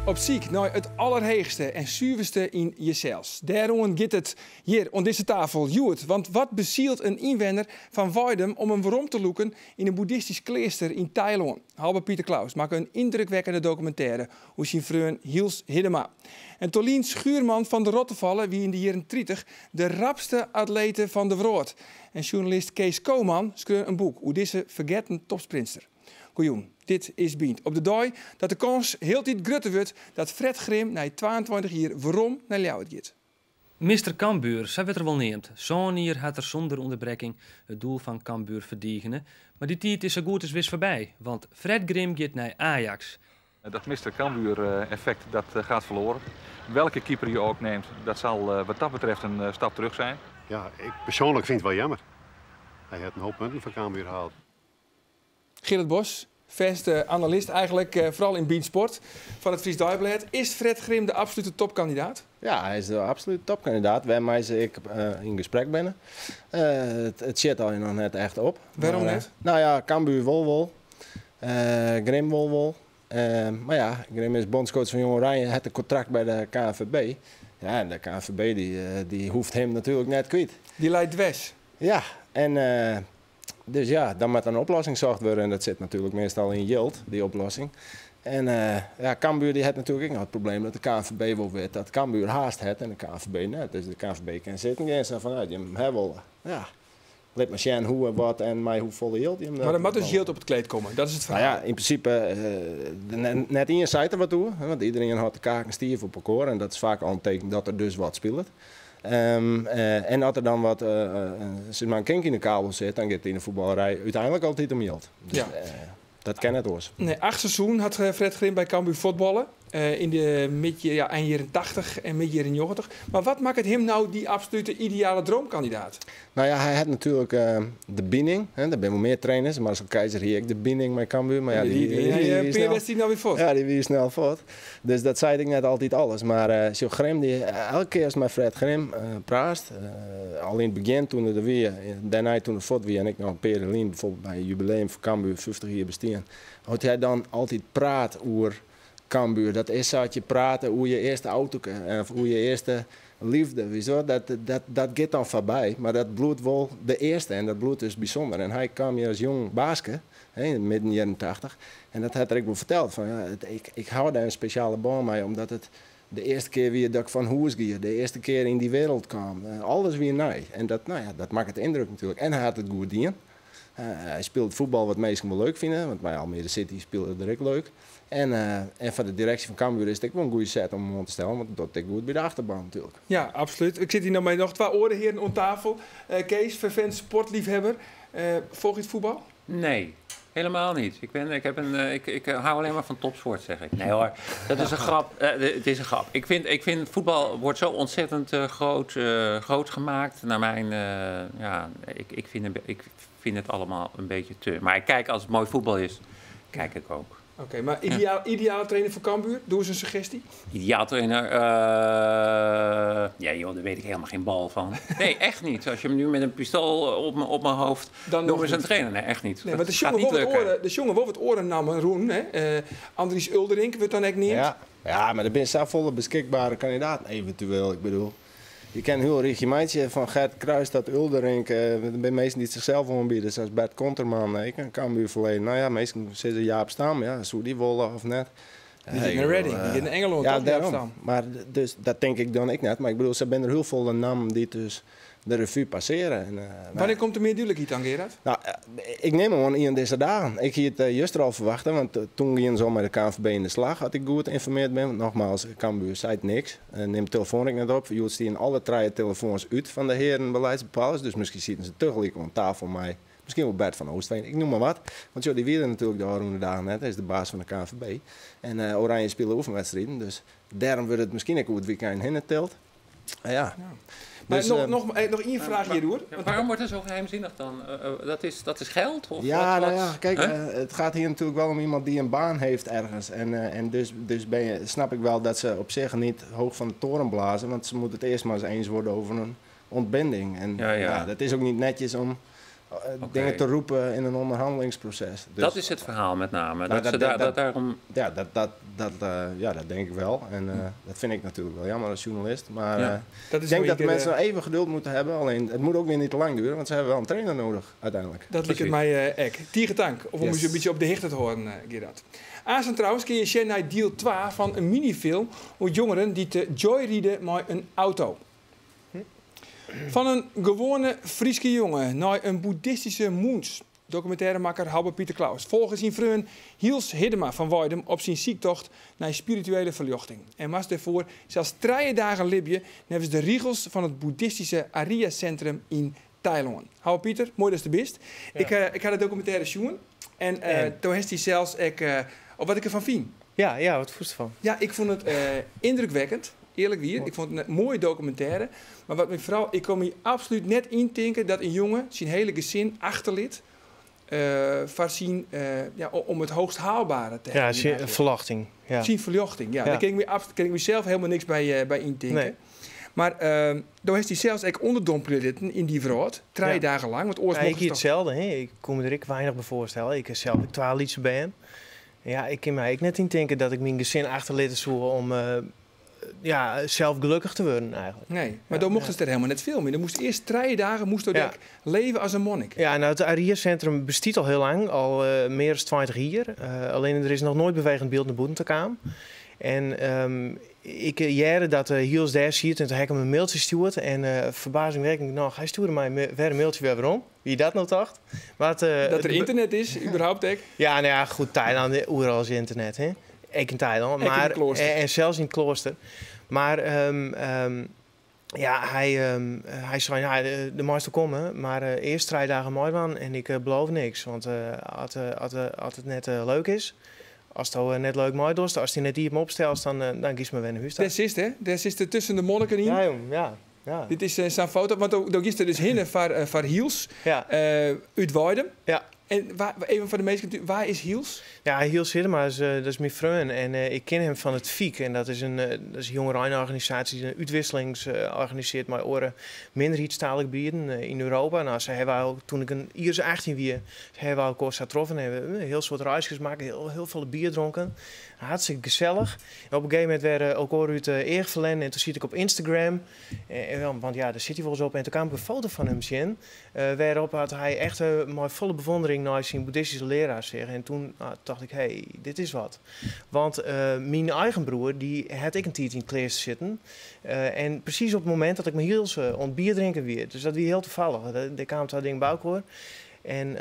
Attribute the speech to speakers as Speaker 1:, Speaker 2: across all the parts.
Speaker 1: Op ziek naar het allerheegste en zuiverste in jezelf. Daarom gaat het hier aan deze tafel Joet. Want wat bezielt een inwoner van Weidum om hem waarom te loeken in een boeddhistisch klooster in Thailand? Halbe Pieter Klaus maakt een indrukwekkende documentaire hoe zijn vriend Hiels Hiddema. En Tolien Schuurman van de Rottevallen wie in de jaren 30 de rapste atlete van de wereld. En journalist Kees Koman schreef een boek hoe deze vergeten topsprinter. Goejoen, dit is Bient. Op de dag dat de kans heel tijd groter wordt dat Fred Grim na 22 jaar waarom naar Ljouwert gaat.
Speaker 2: Mr. Cambuur, zij werd er wel neemt. Zo'n hier had er zonder onderbreking het doel van Cambuur verdienen. Maar die tijd is zo goed als wist voorbij, want Fred Grim gaat naar Ajax.
Speaker 3: Dat Mr. Cambuur-effect dat gaat verloren. Welke keeper je ook neemt, dat zal wat dat betreft een stap terug zijn.
Speaker 4: Ja, ik persoonlijk vind het wel jammer. Hij heeft een hoop punten van Cambuur gehaald.
Speaker 1: Gerrit Bos, vaste analist eigenlijk, vooral in Beansport van het Fries Dagblad. Is Fred Grim de absolute topkandidaat?
Speaker 5: Ja, hij is de absolute topkandidaat. Waarmee ik in gesprek ben. Het zit al nog net echt op.
Speaker 1: Waarom net?
Speaker 5: Nou ja, Cambuur wel. Grim wel. Maar ja, Grim is bondscoach van Jong Oranje. Hij heeft een contract bij de KNVB. Ja, en de KNVB die hoeft hem natuurlijk net kwijt.
Speaker 1: Die leidt Wes.
Speaker 5: Ja, en dus ja, dan moet een oplossing gezocht worden. En dat zit natuurlijk meestal in Jilt, die oplossing. En ja, Cambuur die heeft natuurlijk ook nog het probleem dat de KNVB wil weten dat Cambuur haast heeft en de KNVB net. Dus de KNVB kan zitten en zeggen vanuit je hem wel. Ja, let maar zien hoe en wat en mij hoe volle Jilt.
Speaker 1: Maar dan moet dus Jilt op het kleed komen, dat is het verhaal.
Speaker 5: Nou ja, in principe net in je site er wat toe, want iedereen had de kaken stief op elkaar en dat is vaak al een teken dat er dus wat speelt. En als er dan wat zeg maar een kink in de kabel zit, dan gaat het in de voetballerij uiteindelijk altijd om Jilt. Dus,
Speaker 1: ja.
Speaker 5: Dat ken het hoors.
Speaker 1: Nee, 8 seizoen had Fred Grim bij Cambuur voetballen. In de eind jaren 80 en midden jaren 90. Maar wat maakt het hem nou die absolute ideale droomkandidaat?
Speaker 5: Nou ja, hij had natuurlijk de binding. Hè, daar ben we meer trainers. Maar als Keizer hier ook de binding met Cambuur. Maar ja,
Speaker 1: die was die nou weer voort.
Speaker 5: Ja, die weer snel voort. Dus dat zei ik net altijd alles. Maar Sjoerd Grim, die elke keer als met Fred Grim praat. Al in het begin toen er weer, daarna toen er voort weer. En ik nog een Perelien bijvoorbeeld bij het jubileum voor Cambuur 50 jaar bestaan. Had hij dan altijd praat over Cambuur. Dat is dat je praten hoe je eerste auto of hoe je eerste liefde, wieso? Dat gaat dan voorbij, maar dat bloed wel de eerste en dat bloed is bijzonder. En hij kwam hier als jong baasje, in de midden jaren 80, en dat had ik wel verteld. Van, ja, ik hou daar een speciale band mee, omdat het de eerste keer weer dat ik van Hoes ging, de eerste keer in die wereld kwam. Alles weer nee. En dat, nou ja, dat maakt het indruk natuurlijk. En hij had het goed dien. Hij speelt voetbal wat mensen wel leuk vinden, want bij Almere City speelde het direct leuk. En van de directie van Cambuur is het wel een goede set om hem te stellen, want dat is goed bij de achterban natuurlijk.
Speaker 1: Ja, absoluut. Ik zit hier met nog 2 orenheren aan tafel. Kees, vervent sportliefhebber. Volg je het voetbal?
Speaker 6: Nee, helemaal niet. Ik hou alleen maar van topsport, zeg ik. Nee hoor, dat is een grap. Het is een grap. Ik vind voetbal wordt zo ontzettend groot gemaakt. Naar mijn, ik vind het allemaal een beetje te. Maar ik kijk als het mooi voetbal is, kijk ik ook.
Speaker 1: Oké, maar ideale trainer voor Cambuur? Doe eens een suggestie.
Speaker 6: Ideaal trainer? Ja joh, daar weet ik helemaal geen bal van. Nee, echt niet. Als je me nu met een pistool op mijn hoofd noemen ze een trainer. Nee, echt niet.
Speaker 1: Nee, maar de jongen wil wat oren namen, Roen. Andries Ulderink wordt dan echt niet.
Speaker 5: Ja, maar er zijn zelf volle beschikbare kandidaten eventueel. Ik bedoel, je kent heel regimentje van Gert Kruis, dat Ulderink. Er zijn mensen die zichzelf aanbieden, zoals Bert Konterman. Ik kan Cambuur verleden. Nou ja, meestal zitten Jaap Stam. Ja, zou die willen of net.
Speaker 1: Die zit naar Reading, die zit naar Engeland.
Speaker 5: Ja, daarom. Maar dus, dat denk ik dan ik net. Maar ik bedoel, ze zijn er heel veel namen die dus de revue passeren. En,
Speaker 1: wanneer komt er meer duidelijkheid aan, Gerard?
Speaker 5: Nou, ik neem hem gewoon in deze dagen. Ik hier het juist al verwachten, want toen ging zo met de KNVB in de slag, had ik goed geïnformeerd ben. Want nogmaals, Cambuur zei niks. Neem de telefoon ik net op. Jullie zien alle 3 telefoons uit van de heren beleidsbepalers. Dus misschien zitten ze tegelijk aan tafel mij. Misschien wel Bert van Oostveen, ik noem maar wat. Want die wielen natuurlijk de Oranje dagen net. Hij is de baas van de KNVB. En Oranje spelen oefenwedstrijden. Dus daarom wordt het misschien ook het weekend heen telt. Ja.
Speaker 1: Maar
Speaker 5: dus,
Speaker 1: nog één vraag hierdoor.
Speaker 6: Waarom wordt het zo geheimzinnig dan? Dat is geld? Of
Speaker 5: ja,
Speaker 6: wat?
Speaker 5: Nou ja, kijk, het gaat hier natuurlijk wel om iemand die een baan heeft ergens. En dus snap ik wel dat ze op zich niet hoog van de toren blazen. Want ze moeten het eerst maar eens worden over een ontbinding. En ja, dat is ook niet netjes om dingen te roepen in een onderhandelingsproces. Dus,
Speaker 6: Dat is het verhaal met name.
Speaker 5: Nou,
Speaker 6: Daarom...
Speaker 5: Ja, dat denk ik wel. En dat vind ik natuurlijk wel jammer als journalist. Maar
Speaker 1: Dat is
Speaker 5: ik denk dat de
Speaker 1: keer,
Speaker 5: mensen nog even geduld moeten hebben. Alleen, het moet ook weer niet te lang duren, want ze hebben wel een trainer nodig uiteindelijk.
Speaker 1: Dat liep het mij ek. Tiegetank. Of om
Speaker 5: Yes.
Speaker 1: je een beetje op de hichte te horen, Gerard. Aanstaan trouwens kun je zien naar deel 2 van een minifilm over jongeren die te joyriden met een auto. Van een gewone Frieske jongen naar een boeddhistische moens. Documentairemaker Halbe Pieter Klaus. Volgens zijn vriend Hiels Hiddema van Weidum op zijn ziektocht naar spirituele verlichting. En was daarvoor zelfs 3 dagen libje nevens de riegels van het boeddhistische Arya-centrum in Thailand. Halbe Pieter, mooi dat je er bent.
Speaker 7: Ja.
Speaker 1: Ik had de documentaire zien en toen heeft hij zelfs op wat ik ervan vind.
Speaker 7: Ja, wat voest van?
Speaker 1: Ja, ik vond het indrukwekkend. Eerlijk weer. Ik vond het een mooie documentaire. Maar wat me vooral, ik kon me absoluut net intinken dat een jongen zijn hele gezin achterliet. Om het hoogst haalbare te hebben.
Speaker 7: Ja, verlachting. Ja.
Speaker 1: Zijn verlichting. Ja,
Speaker 7: Ja.
Speaker 1: daar kan ik mezelf helemaal niks bij intinken.
Speaker 7: Nee.
Speaker 1: Maar toen heeft hij zelfs onderdompeld in die vrouw. 3 dagen lang. Want
Speaker 7: Ja,
Speaker 1: oorsprong
Speaker 7: ik hier hetzelfde. Hè. Ik kon me er weinig bij voorstellen. Ik zelf 12 liedjes ben. Ja, ik kan mij net intinken dat ik mijn gezin achterliet zoeken om zelf gelukkig te worden eigenlijk.
Speaker 1: Nee, maar dan mochten ze er helemaal net filmen. Dan moest eerst 3 dagen leven als een monnik.
Speaker 7: Ja, nou, het Arya-centrum bestaat al heel lang, al meer dan 20 jaar. Alleen er is nog nooit bewegend beeld naar boeten te komen. En ik jaren dat Hiels daar ziet en toen heb ik hem een mailtje gestuurd. En verbazingwekkend nog, hij stuurde mij weer een mailtje weer waarom. Wie dat nou dacht.
Speaker 1: Dat er internet is, überhaupt ook.
Speaker 7: Ja, nou ja, goed, Thailand, overal is internet, hè. Ik in Thailand,
Speaker 1: Ik in het klooster.
Speaker 7: en zelfs in het klooster. Maar hij zei, ja, de meeste komen, maar eerst 3 dagen mooi van en ik beloof niks. Want als het net leuk is, als het net leuk mooi doet, als hij net hier opstelt, dan kies me weer naar huis.
Speaker 1: Dat is het, hè? Dat is er tussen de monniken in.
Speaker 7: Ja, jong, ja.
Speaker 1: Dit is zijn foto, want ook is er dus hinnen van Hiels
Speaker 7: Ja.
Speaker 1: uit Weidum.
Speaker 7: Ja.
Speaker 1: En even voor de meesten, waar is Hiels?
Speaker 7: Ja, Hiels Hiddema dat is mijn vriend en ik ken hem van het FIEK. En dat is een jongerenorganisatie die een uitwisseling organiseert met oren minderheidstalige gebieden in Europa. Nou, ze hebben al, toen ik een Iers 18 was, hebben we elkaar getroffen en hebben een heel soort reisjes gemaakt, heel veel bier dronken. Hartstikke gezellig. En op een gegeven moment werden elkaar uit eergevelen en toen zie ik op Instagram, want ja, daar zit hij wel eens op en toen kwam ik een foto van hem zien, waarop had hij echt met volle bewondering naar zijn boeddhistische leraar zeggen. En toen dacht ik, hey, dit is wat. Want mijn eigen broer, die had ik een tijd in het klooster zitten. En precies op het moment dat ik me hiels bier drinken weer. Dus dat was heel toevallig. Daar kwam dat ding bij elkaar. En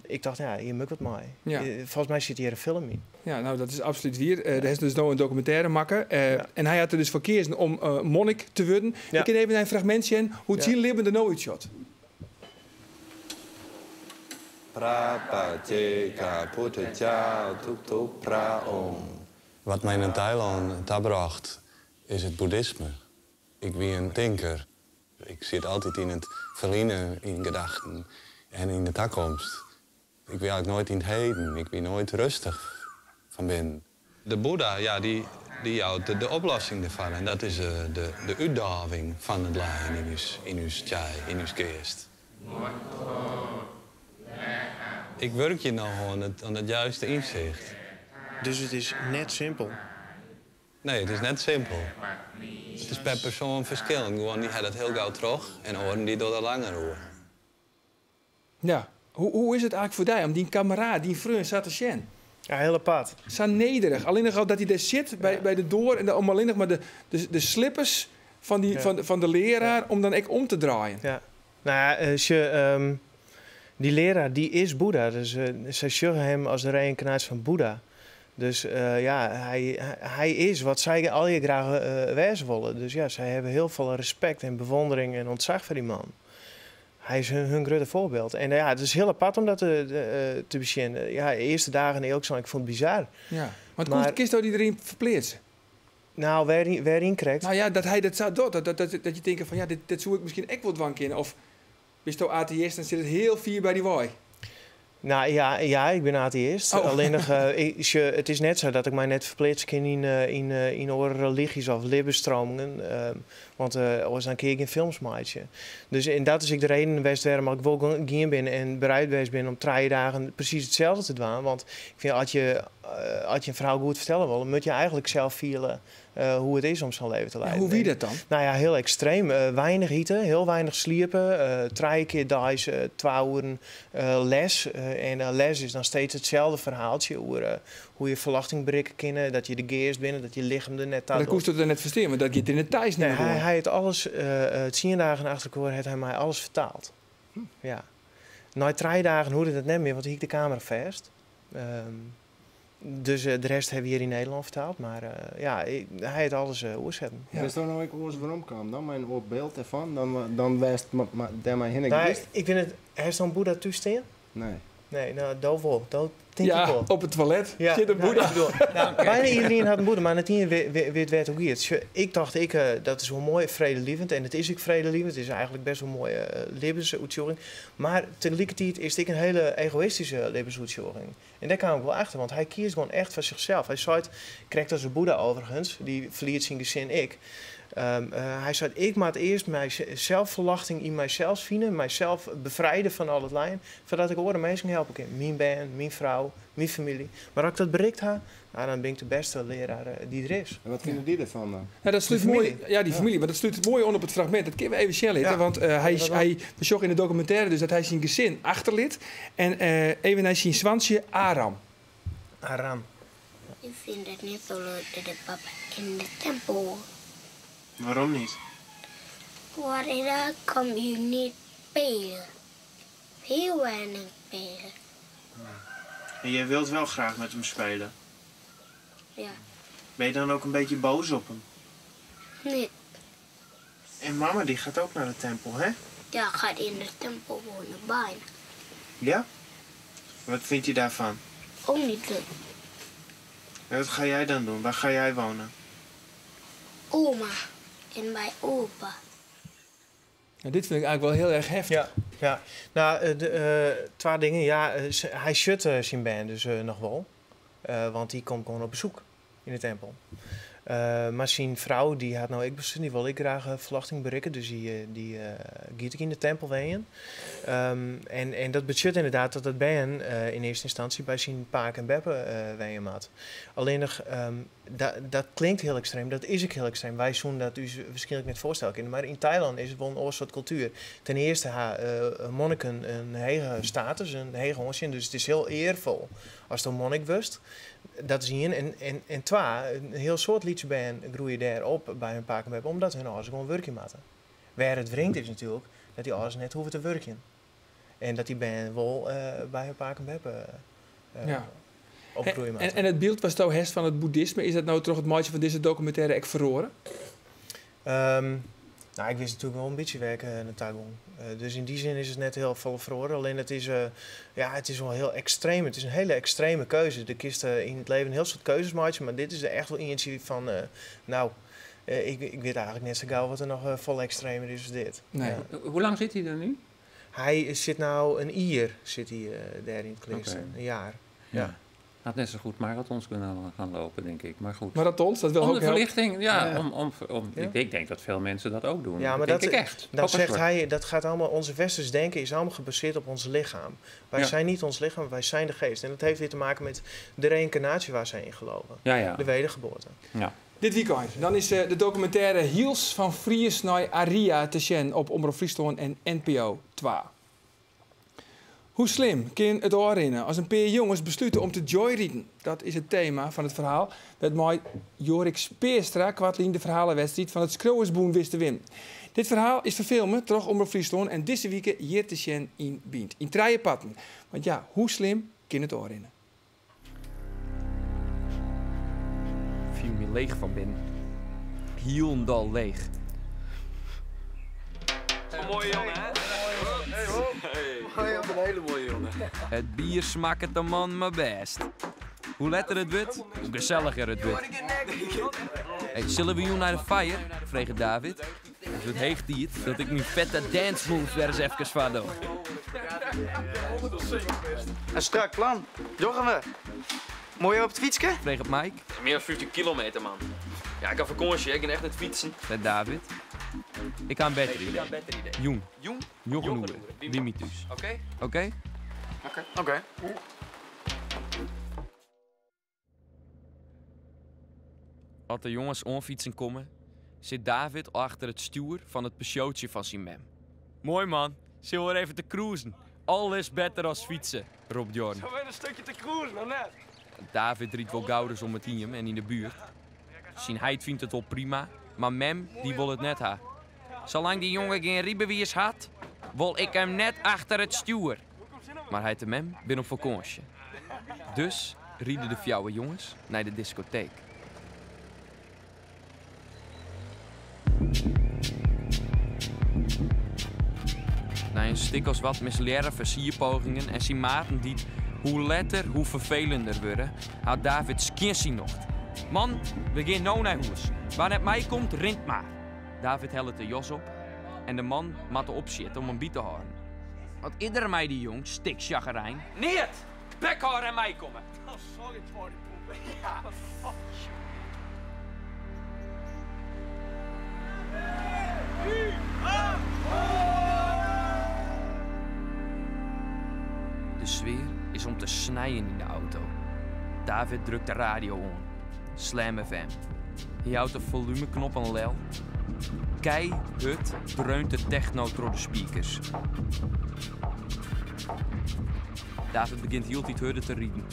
Speaker 7: ik dacht, ja, hier moet ik wat mee.
Speaker 1: Ja.
Speaker 7: Volgens mij zit hier een film in.
Speaker 1: Ja, nou, dat is absoluut weer. Er is dus nou een documentaire maken. En hij had er dus voor gekozen om monnik te worden.
Speaker 7: Ja.
Speaker 1: Ik kan even een fragmentje in hoe het zien leven er nou uitshot.
Speaker 8: Wat mij in Thailand bracht, is het boeddhisme. Ik ben een denker. Ik zit altijd in het verliezen, in gedachten en in de toekomst. Ik ben eigenlijk nooit in het heden. Ik ben nooit rustig van binnen. De Boeddha, ja, die houdt de oplossing ervan. En dat is de uitdaging van het lijden in uw tjai, in uw geest. Ik werk je nou gewoon aan het juiste inzicht.
Speaker 7: Dus het is net simpel.
Speaker 8: Nee, het is net simpel. Het is per persoon verschillend. Gewoon die had het heel gauw terug en horen die door de langer horen.
Speaker 1: Ja, hoe is het eigenlijk voor jou om die kameraad, die vriend, zat te zien?
Speaker 7: Ja, heel apart.
Speaker 1: Zo nederig. Alleen nog al dat hij daar zit bij de door en dan alleen nog maar de slippers van de leraar om dan echt om te draaien.
Speaker 7: Ja. Nou ja, als je, die leraar die is Boeddha. Dus zij zeggen hem als de reïncarnatie van Boeddha. Dus hij is wat zij al je graag wezen willen. Dus ja, zij hebben heel veel respect en bewondering en ontzag voor die man. Hij is hun grote voorbeeld. En ja, het is heel apart om dat te beginnen. Ja, de eerste dagen ik vond het bizar.
Speaker 1: Ja. Want hoe kist dat iedereen verpleert?
Speaker 7: Nou, waarin krijgt?
Speaker 1: Nou ja, dat hij dat zou doen. Dat je denkt van ja, dit zou ik misschien echt wel dwang kunnen. Of is het atheïst en zit het heel vier bij die waai.
Speaker 7: Nou ja, ik ben atheïst.
Speaker 1: Oh.
Speaker 7: Alleen nog, het is net zo dat ik mij net verplaats kan in religies of levensstromingen. Want als dan keer ik in films maatje. Dus en dat is ook de reden geweest waarom ik wel gaan ben en bereid geweest ben om 3 dagen precies hetzelfde te doen. Want ik vind als je een vrouw goed vertellen wil, dan moet je eigenlijk zelf voelen hoe het is om zo'n leven te leiden.
Speaker 1: Hoe wie dat dan?
Speaker 7: Nou ja, heel extreem. Weinig eten, heel weinig sliepen. 3 keer daags 2 uur les. En les is dan steeds hetzelfde verhaaltje. Hoe je verwachting bereiken kunnen, dat je de geest binnen, dat je lichaam er net
Speaker 1: Dat koest het er net verstehen, maar dat gaat in het thuis niet
Speaker 7: Nee,
Speaker 1: meer.
Speaker 7: hij heeft alles, 10 dagen achter elkaar heeft hij mij alles vertaald. Ja. Na 3 dagen hoorde het net meer, want hij hiek de camera vast. Dus de rest hebben we hier in Nederland vertaald. Maar hij heeft alles oorzetten.
Speaker 5: Ja. Is er nou ook oors waarom kwam? Dan mijn op beeld ervan, dan wijst daar mijn hinnik
Speaker 7: Nou,
Speaker 5: wist?
Speaker 7: ik vind het, hij is dan Boeddha toestaan?
Speaker 5: Nee.
Speaker 7: Nee, nou, dat wel. Dat denk ik
Speaker 1: Ja,
Speaker 7: wel.
Speaker 1: op het toilet
Speaker 7: Ja,
Speaker 1: zit een
Speaker 7: nou,
Speaker 1: boeddha.
Speaker 7: ik bedoel, bijna iedereen had een boeddha, maar het werd ook hier. Ik dacht, dat is wel mooi, vredelievend. En het is ook vredelievend. Het is eigenlijk best wel een mooie levensuitzoeking. Maar tegelijkertijd is het een hele egoïstische levensuitzoeking. En daar kwam ik wel achter, want hij kiest gewoon echt voor zichzelf. Hij zei, krijgt als een boeddha overigens, die verliert zijn gezin ik. Hij zei, ik moet eerst mijn zelfverwachting in mijzelf vinden, mijzelf bevrijden van al het lijden, voordat ik andere mensen helpen kan. Mijn band, mijn vrouw, mijn familie. Maar als ik dat bereikt heb, nou, dan ben ik de beste leraar die er is.
Speaker 5: En wat vinden die ervan dan?
Speaker 1: Ja, dat sluit mooi. Ja, die familie. Maar dat sluit mooi on op het fragment. Dat kunnen we even snel
Speaker 7: Ja.
Speaker 1: want we zag in de documentaire dus dat hij zijn gezin achterliet. En even naar zijn zwansje Aram.
Speaker 7: Aram.
Speaker 9: Ik vind het niet zo leuk dat de papa in de tempel.
Speaker 7: Waarom niet?
Speaker 9: Waarom daar kan je niet spelen? Heel weinig spelen.
Speaker 7: En jij wilt wel graag met hem spelen.
Speaker 9: Ja,
Speaker 7: Ben je dan ook een beetje boos op hem?
Speaker 9: niet.
Speaker 7: En mama die gaat ook naar de tempel, hè?
Speaker 9: Ja, gaat in de tempel wonen bijna.
Speaker 7: Ja? Wat vind je daarvan?
Speaker 9: Ook niet leuk.
Speaker 7: En wat ga jij dan doen? Waar ga jij wonen?
Speaker 9: Oma en bij opa.
Speaker 1: Nou, dit vind ik eigenlijk wel heel erg heftig.
Speaker 7: Ja. Nou, 2 dingen. Ja, hij shut zijn band dus nog wel. Want die komt gewoon op bezoek in de tempel. Maar zijn vrouw, die had nou ik beslist, die wil ik graag verwachting bereiken. Dus die giet ik in de tempel ween. En dat betekent inderdaad dat het band in eerste instantie bij zijn paak en beppe ween maat. Alleen nog, dat klinkt heel extreem, dat is ook heel extreem. Wij zoen dat u waarschijnlijk niet voorstellen kunnen. Maar in Thailand is het wel een oor soort cultuur. Ten eerste monniken een hege status, een hege onzin. Dus het is heel eervol als de monnik wust. Dat is één. En 2, een heel soort liedjesband groeien daar op bij hun paak en beppe, omdat hun ouders gewoon werken maken. Waar het wringt is natuurlijk dat die ouders net hoeven te werken. En dat die band wel bij hun paak en beppe opgroeien maken.
Speaker 1: En het beeld was toch hest van het boeddhisme, is dat nou toch het mooiste van deze documentaire echt verloren?
Speaker 7: Nou, ik wist natuurlijk wel een beetje werken naar Taiwan. Dus in die zin is het net heel veel verloren. Alleen het is wel heel extreem. Het is een hele extreme keuze. De kist in het leven een heel soort keuzes maken, maar dit is er echt wel eentje van, ik weet eigenlijk net zo gauw wat er nog vol extremer is dan dit.
Speaker 1: Nee.
Speaker 7: Ja.
Speaker 6: Hoe lang zit hij er nu?
Speaker 7: Hij zit nou een jaar daar in het klooster.
Speaker 6: Oké.
Speaker 7: Een jaar.
Speaker 6: Ja. Had net zo goed marathons kunnen gaan lopen, denk ik. Maar goed.
Speaker 1: Marathons, dat wil
Speaker 6: Om
Speaker 1: ook
Speaker 6: de
Speaker 1: helpen.
Speaker 6: verlichting, ja.
Speaker 7: Ja.
Speaker 6: Ik denk dat veel mensen dat ook doen.
Speaker 7: Ja, maar
Speaker 6: denk ik echt.
Speaker 7: Dat
Speaker 6: Ook een
Speaker 7: zegt
Speaker 6: soort-
Speaker 7: hij, dat gaat allemaal, onze westers denken is allemaal gebaseerd op ons lichaam. Wij
Speaker 6: Ja.
Speaker 7: zijn niet ons lichaam, wij zijn de geest. En dat heeft weer te maken met de reïncarnatie waar zij in geloven.
Speaker 6: Ja.
Speaker 7: De wedergeboorte.
Speaker 6: Ja.
Speaker 1: Dit weekend. Dan is de documentaire Hiels van Fries naar Aria te zien op Omroep Friesland en NPO 2. Hoe slim kan het herinneren als een paar jongens besluiten om te joyriden? Dat is het thema van het verhaal dat mij Jorik Speerstra kwartlien de verhalenwedstrijd van het Skrouwersboen wist te winnen. Dit verhaal is verfilmen terug Omroep Friesland en deze week hier te zien in Bient. In 3 patten. Want ja, hoe slim kan het herinneren?
Speaker 10: Ik viel me leeg van binnen. Hielendal leeg.
Speaker 11: Mooie jongen, hè? Een hele mooie jongen.
Speaker 10: Het bier smaakt de man maar best. Hoe letter het wordt, hoe gezelliger het wordt. Hey, zullen we hier naar de fire? Vreeg David. Het wordt heeg tijd dat ik nu vette dance moves weer eens even van doe.
Speaker 12: Een strak plan. Joggen we. Mooi op het fietsje?
Speaker 10: Vreeg op Mike.
Speaker 11: Meer dan 50 kilometer, man. Ja, ik ga vakantie, ik ga echt net fietsen.
Speaker 10: Met David. Ik ga een beter idee. Jong.
Speaker 11: Jong?
Speaker 10: Jong genoegen. Wie me thuis.
Speaker 11: Oké.
Speaker 10: Oké?
Speaker 12: Oké.
Speaker 10: Als de jongens onfietsen komen, zit David achter het stuur van het Peugeotje van zijn mem. Mooi man, zullen we er even te cruisen? Alles beter als fietsen, roept Jorn.
Speaker 11: Zo weer een stukje te cruisen, nou net.
Speaker 10: David riet wel gouders om het team en in de buurt. Zijn heid vindt het wel prima, maar mem die wil het net ha. Zolang die jongen geen riebewiers had, wil ik hem net achter het stuur. Maar hij de mem bin op vakantie. Dus rieden de fjouwe jongens naar de discotheek. Na een stuk als wat misleren versierpogingen en zijn maten die hoe letter, hoe vervelender worden, had David skiersie nog. Man, we gaan nou naar huis. Waar het mij komt, rint maar. David helpt de jas op en de man matte opzitten om hem bij te houden. Wat iedere mij die jong, stikjaggerijn. Niet! Bekhaar en mij komen.
Speaker 11: Oh, sorry, Tony. Ja, fuck.
Speaker 10: De sfeer is om te snijden in de auto. David drukt de radio on. Slam FM. Hij houdt de volumeknop aan lel. Keihard dreunt de techno door de speakers. David begint heel tijd harder te rieden.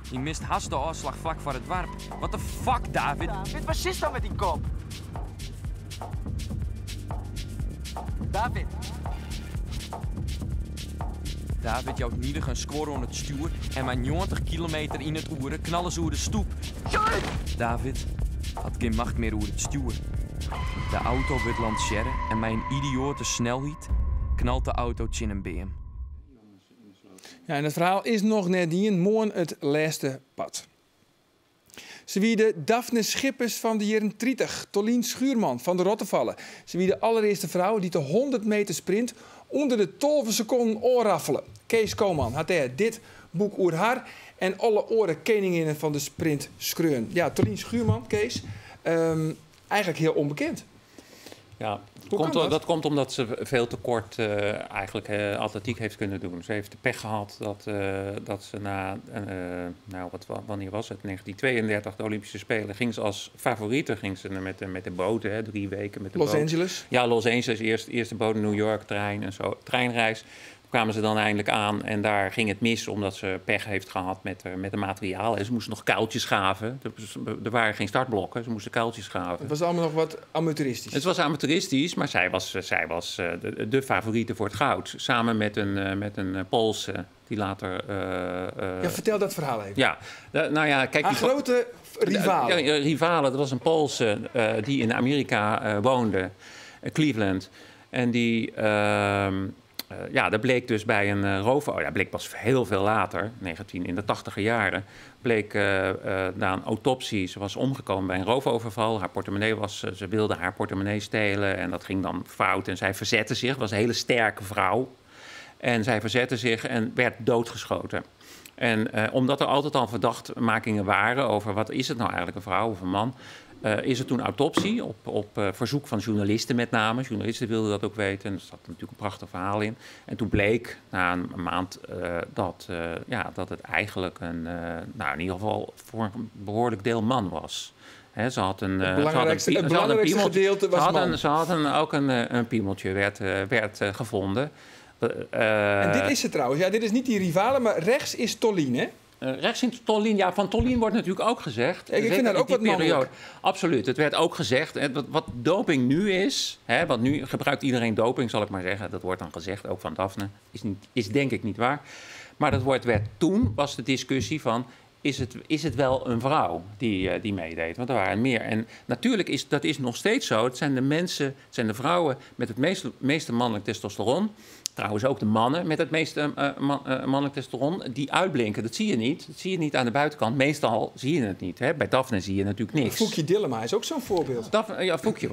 Speaker 10: Hij mist haast de afslag vlak voor het warp. What the fuck, David?
Speaker 12: David, wat is dan met die kop? David.
Speaker 10: David jouwt niedig een score aan het stuur en maar 90 kilometer in het oeren knallen ze over de stoep. David had geen macht meer over het stuur. De auto wordt lanceren en met een idiote snelheid knalt de auto in een beam.
Speaker 1: Ja, en het verhaal is nog net niet morgen het laatste pad. Ze wie de Daphne Schippers van de jaren 30, Tolien Schuurman van de Rottevallen. Ze wie de allereerste vrouw die de 100 meter sprint onder de 12 seconden oorraffelen. Kees Koman had hij dit boek oer haar en alle oren koninginnen van de sprint schreeuwen. Ja, Tolien Schuurman, Kees, eigenlijk heel onbekend.
Speaker 6: Ja,
Speaker 10: dat
Speaker 6: komt omdat ze veel te kort atletiek heeft kunnen doen. Ze heeft de pech gehad dat ze wanneer was het? 1932, de Olympische Spelen, ging ze als favoriete met de boot, 3 weken met de boot.
Speaker 1: Los Angeles?
Speaker 6: Ja, Los Angeles, eerste boot in New York, treinreis. Kwamen ze dan eindelijk aan en daar ging het mis omdat ze pech heeft gehad met de materiaal. En ze moesten nog kuiltjes schaven. Er waren geen startblokken, ze moesten kuiltjes schaven.
Speaker 1: Het was allemaal nog wat amateuristisch.
Speaker 6: Het was amateuristisch, maar zij was de favoriete voor het goud. Samen met een Poolse die later...
Speaker 1: ja, vertel dat verhaal even.
Speaker 6: Ja, kijk...
Speaker 1: Haar grote rivalen.
Speaker 6: Rivalen, dat was een Poolse die in Amerika woonde, Cleveland. En die... dat bleek dus bij een roofoverval. Dat bleek pas heel veel later, in de 80e jaren. Bleek na een autopsie, ze was omgekomen bij een roofoverval. Ze wilde haar portemonnee stelen en dat ging dan fout. En zij verzette zich, was een hele sterke vrouw. En zij verzette zich en werd doodgeschoten. En omdat er altijd al verdachtmakingen waren over wat is het nou eigenlijk, een vrouw of een man... is er toen autopsie op verzoek van journalisten met name. Journalisten wilden dat ook weten. En er zat natuurlijk een prachtig verhaal in. En toen bleek na een maand dat het eigenlijk in ieder geval voor een behoorlijk deel man was. Ze had een piemeltje werd gevonden.
Speaker 1: En dit is het trouwens. Ja, dit is niet die rivalen, maar rechts is Tolien, hè?
Speaker 6: Rechts in Tolien, ja, van Tolien wordt natuurlijk ook gezegd.
Speaker 1: Ik vind dat ook wat mannelijk.
Speaker 6: Absoluut, het werd ook gezegd. Wat doping nu is, want nu gebruikt iedereen doping, zal ik maar zeggen. Dat wordt dan gezegd, ook van Daphne. Is denk ik niet waar. Maar werd toen, was de discussie van... is het wel een vrouw die meedeed. Want er waren meer. En natuurlijk is dat nog steeds zo. Het zijn het zijn de vrouwen met het meeste mannelijk testosteron. Trouwens ook de mannen met het meeste mannelijk testosteron. Die uitblinken, dat zie je niet. Dat zie je niet aan de buitenkant. Meestal zie je het niet. Hè? Bij Daphne zie je natuurlijk niks.
Speaker 1: Foukje Dillema is ook zo'n voorbeeld.
Speaker 6: Foukje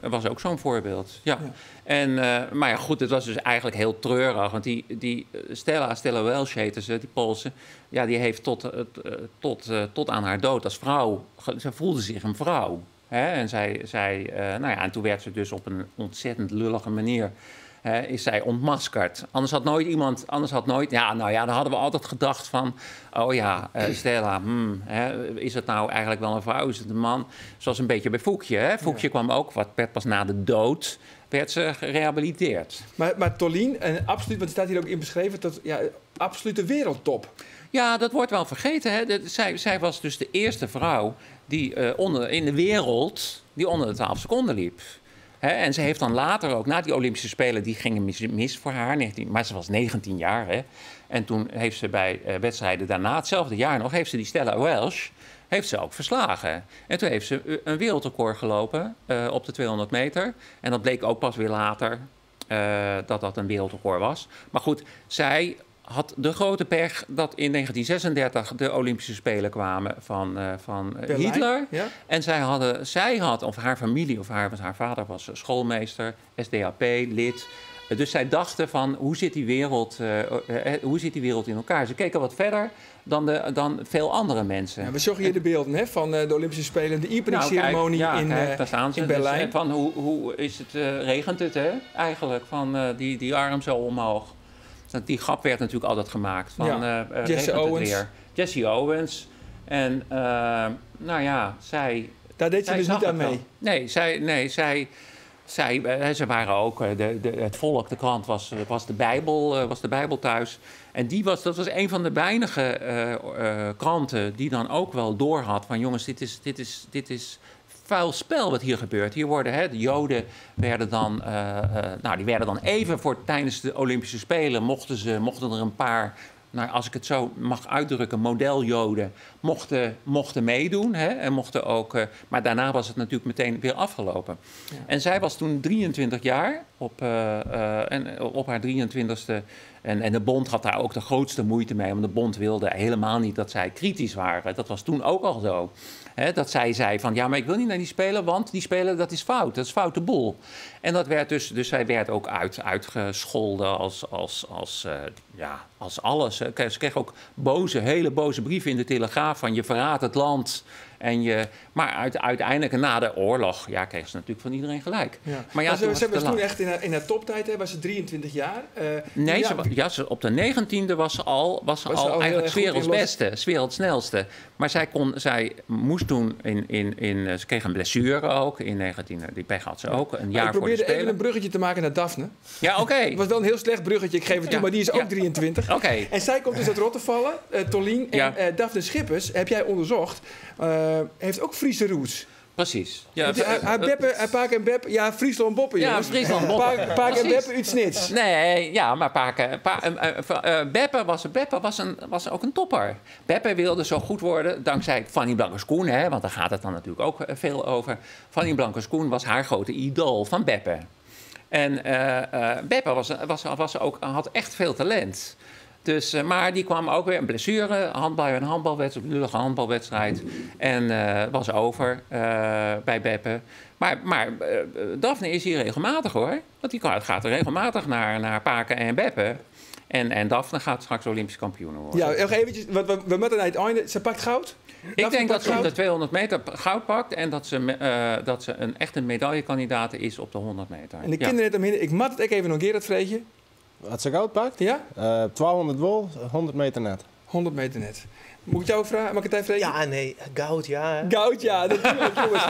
Speaker 6: was ook zo'n voorbeeld. Ja. Maar ja, goed, het was dus eigenlijk heel treurig. Want die Stella Welsh heette ze, die Poolse. Ja, die heeft tot aan haar dood als vrouw... Ze voelde zich een vrouw. Hè? En en toen werd ze dus op een ontzettend lullige manier... is zij ontmaskerd. Anders had nooit... dan hadden we altijd gedacht van... Oh ja, Stella, is het nou eigenlijk wel een vrouw? Is het een man? Zoals een beetje bij Foukje. Hè? Foukje kwam ook, werd pas na de dood... werd ze gerehabiliteerd.
Speaker 1: Maar Tolien, absoluut, want het staat hier ook in beschreven... tot absolute wereldtop.
Speaker 6: Ja, dat wordt wel vergeten. Hè? Zij was dus de eerste vrouw die in de wereld... die onder de 12 seconden liep. En ze heeft dan later ook, na die Olympische Spelen, die gingen mis voor haar. Maar ze was 19 jaar. Hè? En toen heeft ze bij wedstrijden daarna, hetzelfde jaar nog, heeft ze die Stella Welsh ook verslagen. En toen heeft ze een wereldrecord gelopen op de 200 meter. En dat bleek ook pas weer later dat een wereldrecord was. Maar goed, zij had de grote pech dat in 1936 de Olympische Spelen kwamen van Hitler. Ja? En zij had, of haar familie, haar vader was schoolmeester, SDAP-lid. Dus zij dachten van, hoe zit die wereld in elkaar? Ze keken wat verder dan veel andere mensen.
Speaker 1: Ja, we zagen hier de beelden van de Olympische Spelen, de openingsceremonie in Berlijn.
Speaker 6: Dus, van hoe is het, regent het eigenlijk, van die arm zo omhoog. Die grap werd natuurlijk altijd gemaakt. Van,
Speaker 1: Jesse Owens.
Speaker 6: Jesse Owens. En zij...
Speaker 1: Daar deed ze dus niet aan mee?
Speaker 6: Ze waren ook... Het Volk, de krant, was de Bijbel thuis. En dat was een van de weinige kranten die dan ook wel doorhad van... jongens, dit is vuil spel wat hier gebeurt. Hier worden de Joden werden dan, die werden dan even tijdens de Olympische Spelen mochten er een paar, als ik het zo mag uitdrukken, modeljoden mochten meedoen. En mochten ook, maar daarna was het natuurlijk meteen weer afgelopen. Ja. En zij was toen 23 jaar op haar 23e. En de bond had daar ook de grootste moeite mee. Want de bond wilde helemaal niet dat zij kritisch waren. Dat was toen ook al zo. Dat zij zei van, ja, maar ik wil niet naar die Spelen, want die Spelen, dat is fout. Dat is foute boel. En dat werd dus zij werd ook uitgescholden als alles. Ze kreeg ook hele boze brieven in de Telegraaf van, je verraadt het land. Maar uiteindelijk, na de oorlog, kreeg ze natuurlijk van iedereen gelijk. Ja. Maar
Speaker 1: ze was toen echt in haar toptijd, was ze 23 jaar?
Speaker 6: Op de 19e was ze al eigenlijk 's werelds beste, 's werelds snelste. Maar zij moest toen ze kreeg een blessure ook in 19. Die pech had ze ook, een jaar voor de Spelen. Ik
Speaker 1: probeerde even een bruggetje te maken naar Daphne.
Speaker 6: Ja, oké.
Speaker 1: Het was wel een heel slecht bruggetje, ik geef het toe, maar die is ook 23.
Speaker 6: Okay.
Speaker 1: En zij komt dus uit Rottevallen, Tolien. En Daphne Schippers, heb jij onderzocht, heeft ook Friese roots.
Speaker 6: Precies.
Speaker 1: Ja, hij Paak en Bep, Friesland Boppen.
Speaker 6: Ja, Friesland Boppen.
Speaker 1: Paak en Beppe uit Snits.
Speaker 6: Nee, maar Beppe was ook een topper. Beppe wilde zo goed worden dankzij Fanny Blankers-Koen, want daar gaat het dan natuurlijk ook veel over. Fanny Blankers-Koen was haar grote idool van Beppe. En Beppe had echt veel talent. Dus, maar die kwam ook weer een blessure, een lullige handbalwedstrijd. En was over bij Beppe. Maar Daphne is hier regelmatig hoor. Want die gaat er regelmatig naar Paken en Beppe. En Daphne gaat straks Olympisch kampioen worden.
Speaker 1: Ja, nog eventjes, we moeten naar het einde. Ze pakt goud?
Speaker 6: Ik denk dat ze op de 200 meter goud pakt en dat ze echt een medaillekandidaat is op de 100 meter.
Speaker 1: En de kinderen omheen, ik mat het even nog een keer, dat vreetje.
Speaker 5: Wat ze goud pakt?
Speaker 1: Ja?
Speaker 5: 1200 wol, 100 meter net.
Speaker 1: 100 meter net. Moet ik jou vragen? Mag ik het even vreetje?
Speaker 7: Ja, nee. Goud, ja.
Speaker 1: Goud, ja. Natuurlijk, jongens.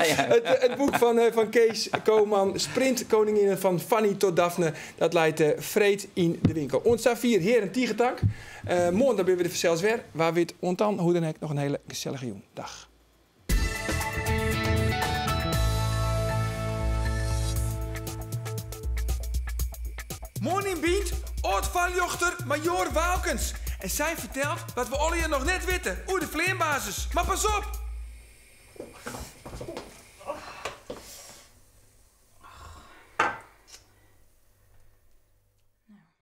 Speaker 1: Het boek van Kees Koman, Sprintkoninginnen van Fanny tot Daphne, dat leidt vreed in de winkel. Ons vier heren Tiegetak. Morgen dan ben we de verzels weer. Waar we het ontan, hoe dan ook, nog een hele gezellige jong. Dag. Morning Beat, Oort van Jochter, Major Waalkens. En zij vertelt wat we alle hier nog net weten. Oei, de vleerbasis. Maar pas op!